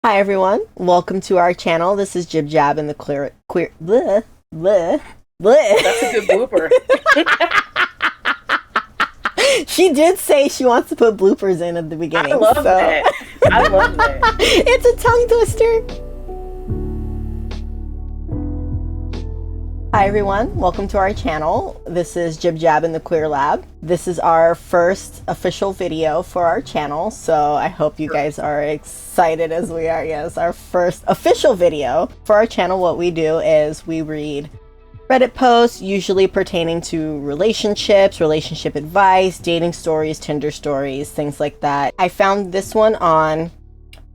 Hi everyone, welcome to our channel. This is Jib Jab and the queer bleh, bleh, That's a good bleh. blooper. She did say she wants to put bloopers in at the I beginning, love so that. I love that. it's a tongue twister. Hi everyone, welcome to our channel. This is Jib Jab and the Queer Lab. This is our first official video for our channel, so I hope you guys are excited as we are. Yes, our first official video for our channel. What we do is we read Reddit posts, usually pertaining to relationships, relationship advice, dating stories, Tinder stories, things like that. I found this one on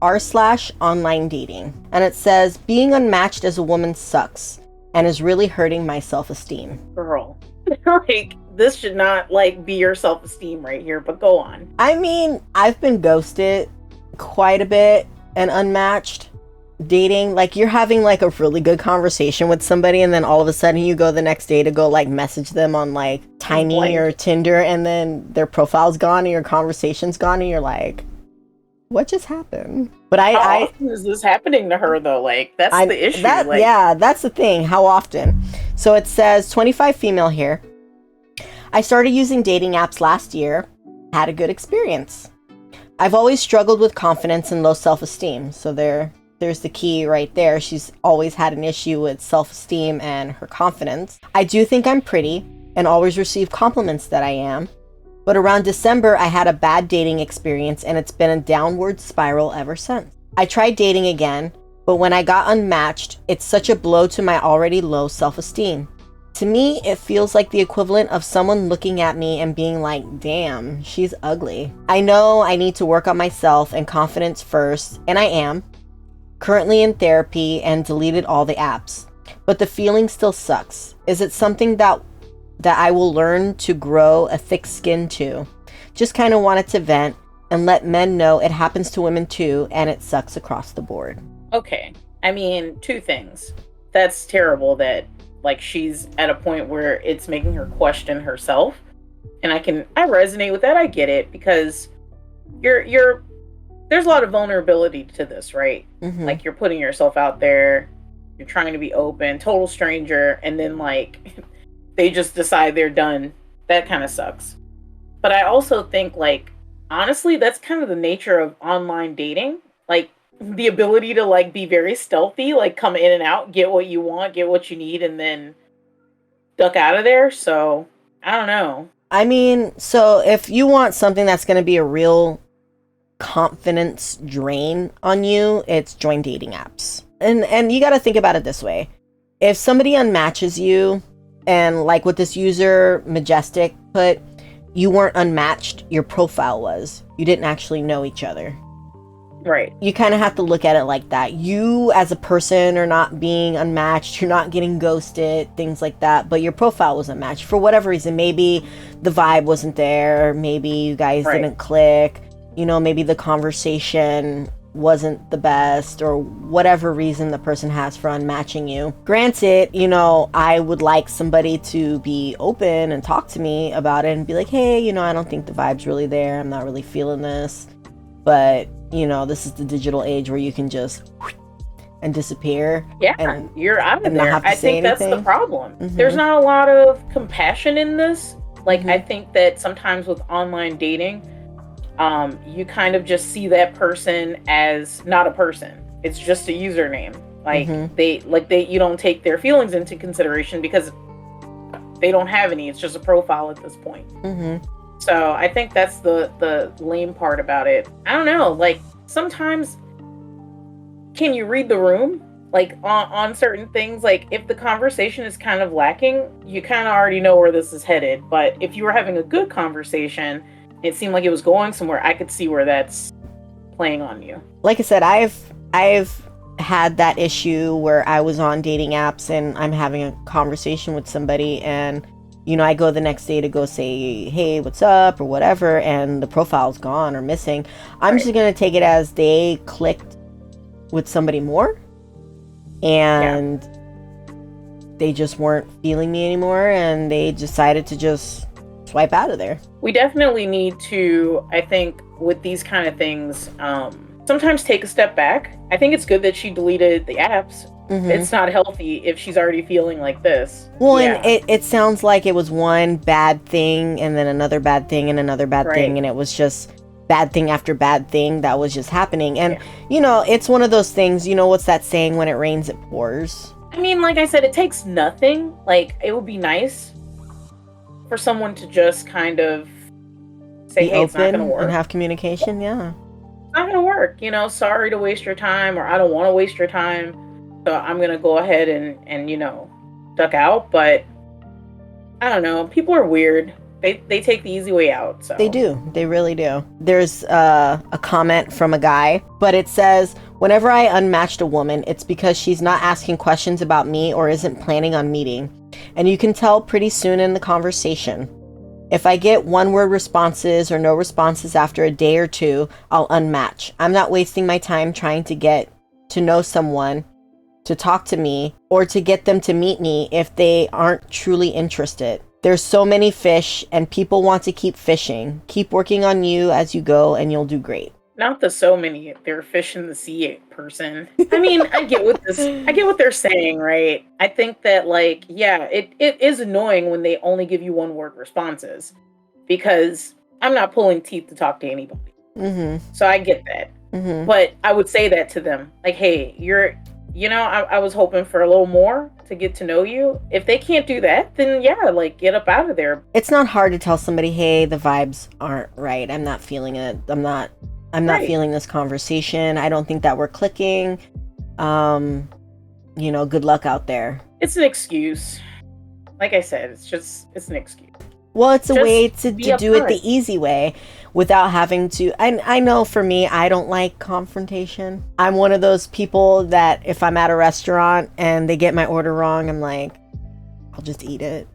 r/OnlineDating, and it says, being unmatched as a woman sucks and is really hurting my self-esteem. Girl. Like, this should not, be your self-esteem right here, but go on. I mean, I've been ghosted quite a bit and unmatched dating. Like, you're having, like, a really good conversation with somebody, and then all of a sudden you go the next day to go, like, message them on, like, Tiny or Tinder, and then their profile's gone and your conversation's gone, and you're like, what just happened? But How often is this happening to her, though? That's the issue. Yeah, that's the thing. How often? So it says 25 female here. I started using dating apps last year. Had a good experience. I've always struggled with confidence and low self-esteem. So there's the key right there. She's always had an issue with self-esteem and her confidence. I do think I'm pretty and always receive compliments that I am. But around December, I had a bad dating experience and it's been a downward spiral ever since. I tried dating again, but when I got unmatched, it's such a blow to my already low self-esteem. To me, it feels like the equivalent of someone looking at me and being like, damn, she's ugly. I know I need to work on myself and confidence first, and I am. Currently in therapy and deleted all the apps. But the feeling still sucks. Is it something that I will learn to grow a thick skin to? Just kind of wanted to vent and let men know it happens to women too, and it sucks across the board. Okay. I mean, two things. That's terrible that, she's at a point where it's making her question herself. And I resonate with that. I get it, because there's a lot of vulnerability to this, right? Mm-hmm. Like, you're putting yourself out there, you're trying to be open, total stranger, and then, they just decide they're done. That kind of sucks. But I also think, honestly, that's kind of the nature of online dating. The ability to, be very stealthy, come in and out, get what you want, get what you need, and then duck out of there. So, I don't know. I mean, so if you want something that's going to be a real confidence drain on you, it's join dating apps. And you got to think about it this way. If somebody unmatches you, and like what this user Majestic put, you weren't unmatched, your profile was. You didn't actually know each other. Right. You kind of have to look at it like that. You as a person are not being unmatched, you're not getting ghosted, things like that, but your profile was unmatched for whatever reason. Maybe the vibe wasn't there, maybe you guys didn't click, maybe the conversation wasn't the best, or whatever reason the person has for unmatching you. Granted, I would like somebody to be open and talk to me about it and be like, hey, I don't think the vibe's really there, I'm not really feeling this. But this is the digital age where you can just and disappear. Yeah, and you're out of there. I think that's the problem. Mm-hmm. There's not a lot of compassion in this. Mm-hmm. I think that sometimes with online dating, you kind of just see that person as not a person. It's just a username. You don't take their feelings into consideration because they don't have any. It's just a profile at this point. Mm-hmm. So I think that's the lame part about it. I don't know. Sometimes, can you read the room? On certain things, if the conversation is kind of lacking, you kind of already know where this is headed. But if you were having a good conversation, it seemed like it was going somewhere, I could see where that's playing on you. Like I said, I've had that issue where I was on dating apps and I'm having a conversation with somebody, and I go the next day to go say, hey, what's up, or whatever, and the profile's gone or missing. I'm just gonna take it as they clicked with somebody more, and they just weren't feeling me anymore, and they decided to just swipe out of there. We definitely need to, I think, with these kind of things, sometimes take a step back. I think it's good that she deleted the apps. It's not healthy if she's already feeling like this. Well, and it sounds like it was one bad thing and then another bad thing and another bad thing, and it was just bad thing after bad thing that was just happening. And you know, it's one of those things, you know, what's that saying, when it rains it pours? I mean, like I said, it takes nothing. Like, it would be nice for someone to just kind of say, hey, it's not gonna work, and have communication. It's not gonna work, you know, sorry to waste your time, or I don't want to waste your time, so I'm gonna go ahead and you know, duck out. But I don't know, people are weird. They take the easy way out. So they do. They really do. There's a comment from a guy, but it says, whenever I unmatched a woman, it's because she's not asking questions about me or isn't planning on meeting. And you can tell pretty soon in the conversation. If I get one-word responses or no responses after a day or two, I'll unmatch. I'm not wasting my time trying to get to know someone to talk to me or to get them to meet me if they aren't truly interested. There's so many fish and people want to keep fishing. Keep working on you as you go and you'll do great. Not the so many, they're fish in the sea person. I mean, I get what they're saying, right? I think that, like, yeah, it is annoying when they only give you one-word responses, because I'm not pulling teeth to talk to anybody. So I get that. But I would say that to them, like, hey, I was hoping for a little more to get to know you. If they can't do that, then yeah, like, get up out of there. It's not hard to tell somebody, hey, the vibes aren't right. I'm not feeling it. I'm not feeling this conversation. I don't think that we're clicking. You know, good luck out there. It's an excuse. Like I said, it's an excuse. Well, it's a way to do it the easy way without having to. I know for me, I don't like confrontation. I'm one of those people that if I'm at a restaurant and they get my order wrong, I'm like, I'll just eat it.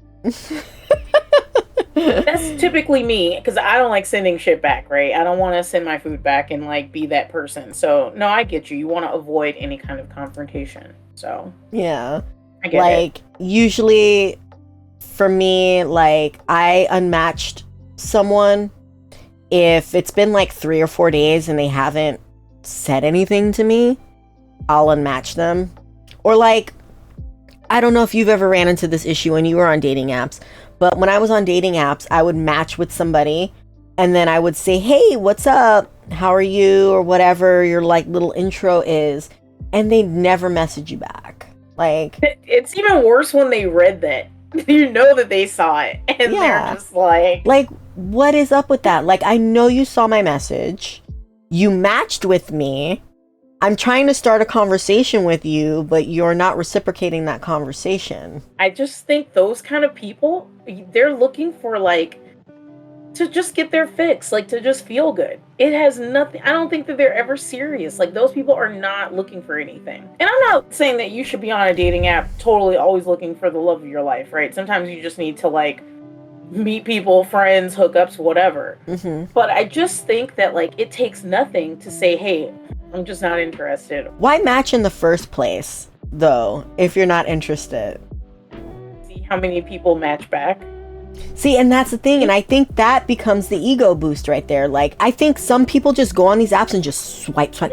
That's typically me, because I don't like sending shit back, right? I don't want to send my food back and like be that person. So no, I get you. You want to avoid any kind of confrontation. So yeah, I get it. Usually for me, like, I unmatched someone if it's been like 3 or 4 days and they haven't said anything to me. I'll unmatch them. Or like, I don't know if you've ever ran into this issue when you were on dating apps, but when I was on dating apps, I would match with somebody and then I would say, hey, what's up? How are you? Or whatever your like little intro is. And they never message you back. Like, it's even worse when they read that. You know that they saw it and they're just like, what is up with that? Like, I know you saw my message. You matched with me. I'm trying to start a conversation with you, but you're not reciprocating that conversation. I just think those kind of people, they're looking for like to just get their fix, like to just feel good. It has nothing. I don't think that they're ever serious. Like, those people are not looking for anything. And I'm not saying that you should be on a dating app totally always looking for the love of your life, right? Sometimes you just need to like meet people, friends, hookups, whatever. But I just think that like it takes nothing to say, hey, I'm just not interested. Why match in the first place, though, if you're not interested? See how many people match back. See, and that's the thing, and I think that becomes the ego boost right there. Like, I think some people just go on these apps and just swipe. They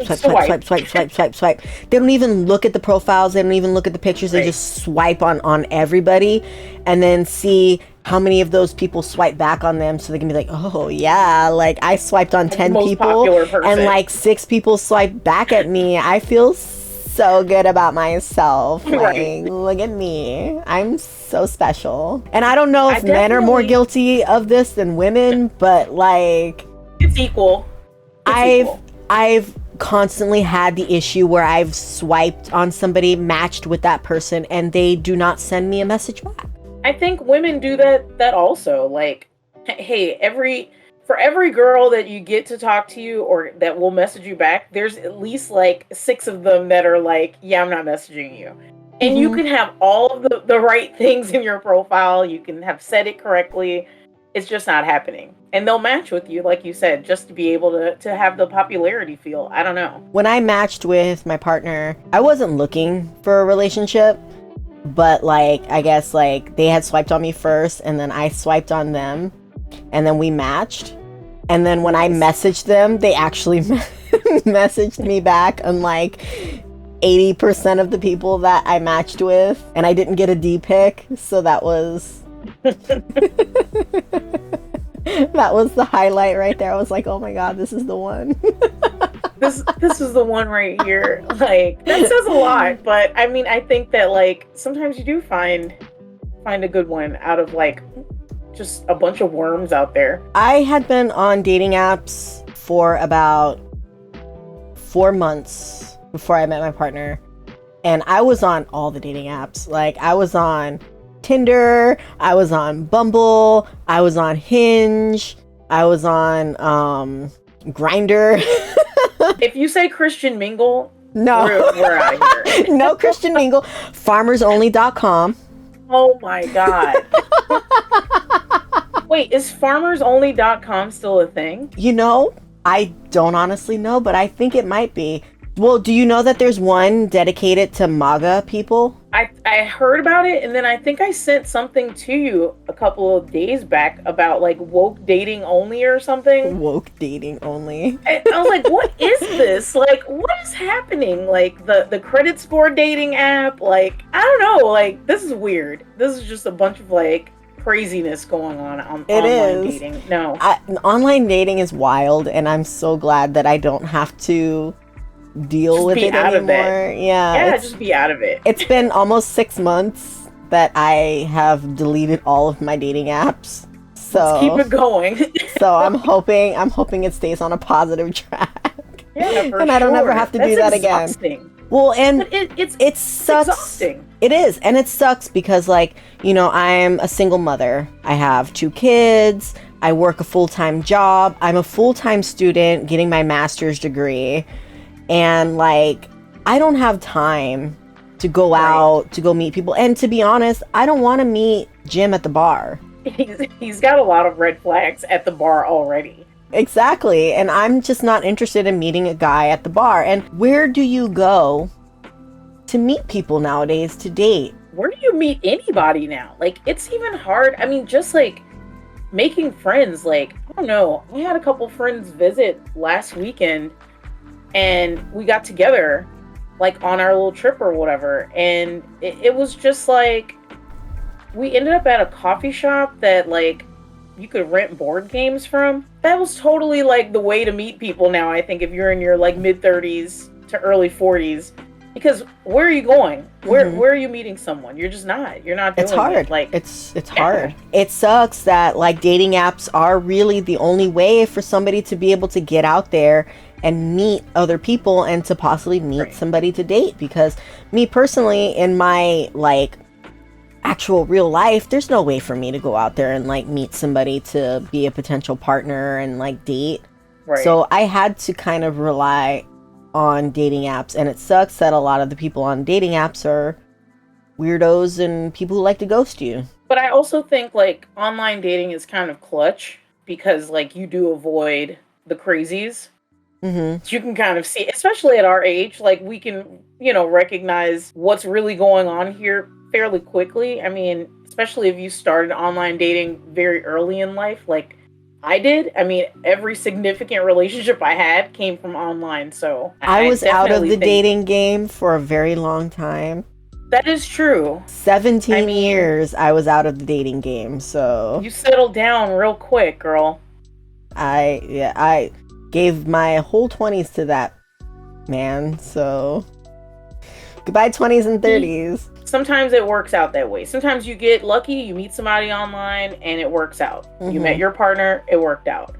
don't even look at the profiles. They don't even look at the pictures. They just swipe on everybody and then see how many of those people swipe back on them, so they can be like, oh yeah, like I swiped on 10 people and like 6 people swipe back at me. I feel so good about myself. Like, look at me. I'm so special. And I don't know if men are more guilty of this than women, but like, it's equal. I've constantly had the issue where I've swiped on somebody, matched with that person, and they do not send me a message back. I think women do that also. Like, hey, for every girl that you get to talk to you or that will message you back, there's at least like 6 of them that are like, yeah, I'm not messaging you. And you can have all of the right things in your profile. You can have said it correctly. It's just not happening. And they'll match with you, like you said, just to be able to have the popularity feel. I don't know. When I matched with my partner, I wasn't looking for a relationship. But like, I guess like they had swiped on me first and then I swiped on them and then we matched. And then when I messaged them, they actually messaged me back, unlike 80% of the people that I matched with, and I didn't get a D pic, so that was that was the highlight right there. I was like, oh my god, this is the one. This is the one right here. Like, that says a lot, but I mean, I think that like sometimes you do find a good one out of like just a bunch of worms out there. I had been on dating apps for about 4 months before I met my partner, and I was on all the dating apps. Like, I was on Tinder, I was on Bumble, I was on Hinge, I was on Grindr. If you say Christian Mingle, no, we're out of here. No Christian Mingle. FarmersOnly.com. Oh my god. Wait, is FarmersOnly.com still a thing? You know, I don't honestly know, but I think it might be. Well, do you know that there's one dedicated to MAGA people? I heard about it, and then I think I sent something to you a couple of days back about like woke dating only or something. Woke dating only. I was like, what is this? Like, what is happening? Like the credit score dating app? Like, I don't know. Like, this is weird. This is just a bunch of like craziness going on online dating. No. Online dating is wild, and I'm so glad that I don't have to deal just with it anymore. Yeah, just be out of it. It's been almost 6 months that I have deleted all of my dating apps. So let's keep it going. So I'm hoping it stays on a positive track. Yeah, for and I don't ever have to do that exhausting. Again. Well, and it sucks. Exhausting. It is, and it sucks because, like, you know, I'm a single mother. I have 2 kids. I work a full-time job. I'm a full-time student getting my master's degree. And like, I don't have time to go out, to go meet people. And to be honest, I don't want to meet Jim at the bar. He's got a lot of red flags at the bar already. Exactly. And I'm just not interested in meeting a guy at the bar. And where do you go to meet people nowadays to date? Where do you meet anybody now? Like, it's even hard. I mean, just like making friends. Like, I don't know. I had a couple friends visit last weekend, and we got together like on our little trip or whatever, and it was just like we ended up at a coffee shop that like you could rent board games from. That was totally like the way to meet people now, I think, if you're in your like mid-30s to early 40s, because where are you going? Where are you meeting someone? You're not doing it's hard. it. Like, it's hard. It sucks that like dating apps are really the only way for somebody to be able to get out there and meet other people and to possibly meet somebody to date. Because me personally, in my like actual real life, there's no way for me to go out there and like meet somebody to be a potential partner and like date. So I had to kind of rely on dating apps, and it sucks that a lot of the people on dating apps are weirdos and people who like to ghost you. But I also think like online dating is kind of clutch, because like you do avoid the crazies. You can kind of see, especially at our age, like we can, you know, recognize what's really going on here fairly quickly. I mean, especially if you started online dating very early in life, like I did. I mean, every significant relationship I had came from online. So I was out of the dating game for a very long time. That is true. 17 years I was out of the dating game. So you settled down real quick, girl. I gave my whole 20s to that man. So goodbye 20s and 30s. Sometimes it works out that way. Sometimes you get lucky, you meet somebody online and it works out. You met your partner, it worked out.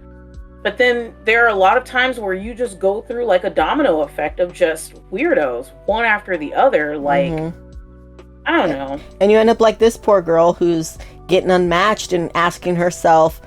But then there are a lot of times where you just go through like a domino effect of just weirdos, one after the other. Like, I don't know. And you end up like this poor girl who's getting unmatched and asking herself,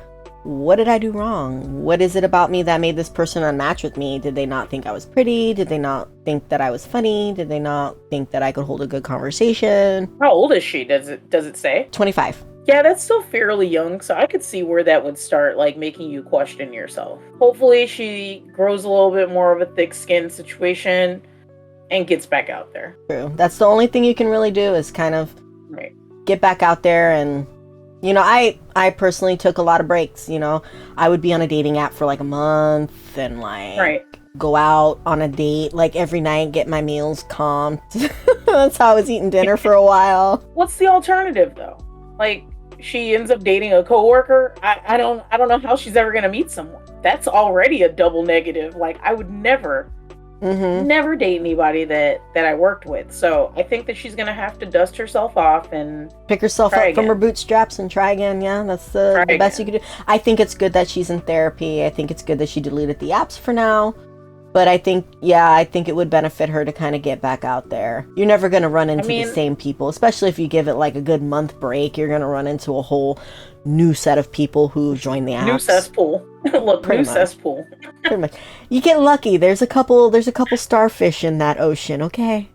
what did I do wrong? What is it about me that made this person unmatch with me? Did they not think I was pretty? Did they not think that I was funny? Did they not think that I could hold a good conversation? How old is she? Does it say? 25. Yeah, that's still fairly young, so I could see where that would start, like, making you question yourself. Hopefully she grows a little bit more of a thick-skinned situation and gets back out there. True. That's the only thing you can really do is kind of get back out there. And you know, I personally took a lot of breaks. You know, I would be on a dating app for like a month and like go out on a date like every night, get my meals comped. That's how I was eating dinner for a while. What's the alternative though? Like, she ends up dating a coworker. I don't know how she's ever gonna meet someone. That's already a double negative. Like, I would never date anybody that I worked with. So I think that she's gonna have to dust herself off and pick herself up from her bootstraps and try again. Yeah, that's the best you could do. I think it's good that she's in therapy. I think it's good that she deleted the apps for now. But I think it would benefit her to kind of get back out there. You're never going to run into the same people, especially if you give it like a good month break. You're going to run into a whole new set of people who join the apps. New cesspool. Look, new cesspool. Pretty much. You get lucky. There's a couple starfish in that ocean, okay?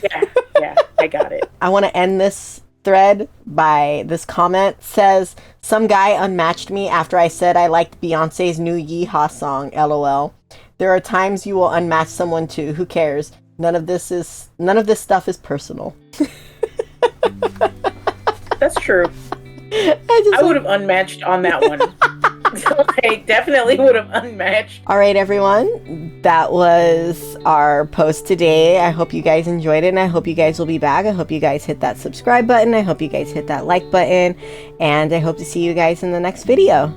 Yeah, I got it. I want to end this thread by this comment. Says, some guy unmatched me after I said I liked Beyonce's new Yeehaw song, LOL. There are times you will unmatch someone too. Who cares? None of this stuff is personal. That's true. I would have unmatched on that one. I definitely would have unmatched. All right, everyone. That was our post today. I hope you guys enjoyed it, and I hope you guys will be back. I hope you guys hit that subscribe button. I hope you guys hit that like button, and I hope to see you guys in the next video.